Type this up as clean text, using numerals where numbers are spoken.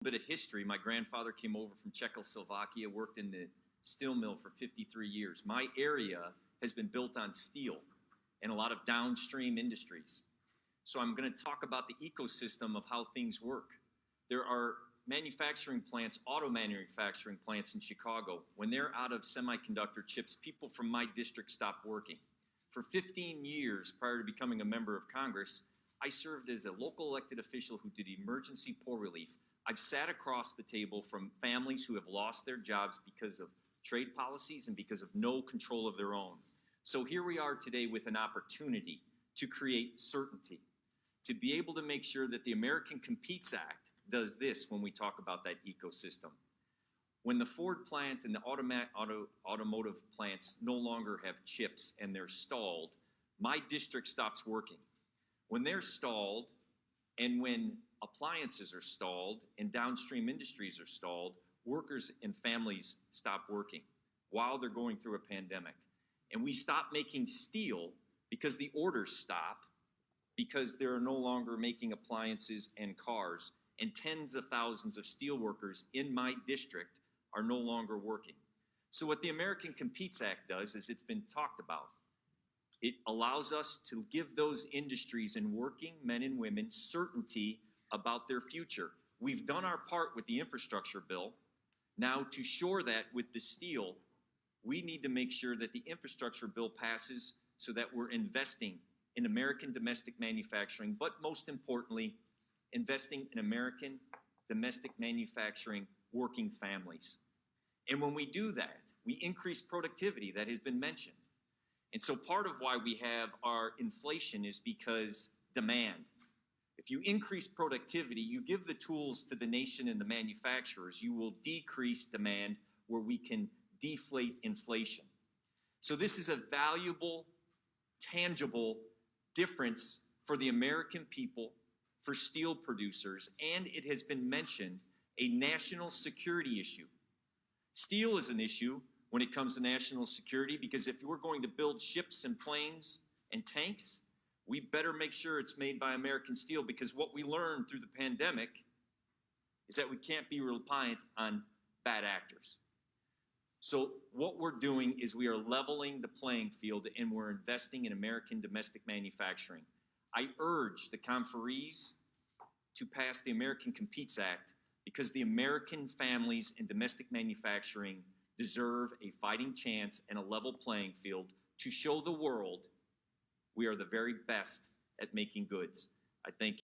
Bit of history. My grandfather came over from Czechoslovakia, worked in the steel mill for 53 years. My area has been built on steel and a lot of downstream industries. So I'm going to talk about the ecosystem of how things work. There are manufacturing plants, auto manufacturing plants in Chicago. When they're out of semiconductor chips, people from my district stop working. For 15 years prior to becoming a member of Congress, I served as a local elected official who did emergency poor relief. I've sat across the table from families who have lost their jobs because of trade policies and because of no control of their own. So here we are today with an opportunity to create certainty, to be able to make sure that the American Competes Act does this when we talk about that ecosystem. When the Ford plant and the automotive plants no longer have chips and they're stalled, my district stops working. When they're stalled and when appliances are stalled and downstream industries are stalled, workers and families stop working while they're going through a pandemic. And we stop making steel because the orders stop, because they're no longer making appliances and cars, and tens of thousands of steel workers in my district are no longer working. So what the American Competes Act does is it's been talked about. It allows us to give those industries and working men and women certainty about their future. We've done our part with the infrastructure bill. Now, to shore that with the steel, we need to make sure that the infrastructure bill passes so that we're investing in American domestic manufacturing, but most importantly, investing in American domestic manufacturing working families. And when we do that, we increase productivity that has been mentioned. And so part of why we have our inflation is because demand. If you increase productivity, you give the tools to the nation and the manufacturers, you will decrease demand where we can deflate inflation. So this is a valuable, tangible difference for the American people, for steel producers, and it has been mentioned, a national security issue. Steel is an issue when it comes to national security because if we're going to build ships and planes and tanks, we better make sure it's made by American steel because what we learned through the pandemic is that we can't be reliant on bad actors. So what we're doing is we are leveling the playing field and we're investing in American domestic manufacturing. I urge the conferees to pass the American Competes Act because the American families in domestic manufacturing deserve a fighting chance and a level playing field to show the world we are the very best at making goods. I thank you.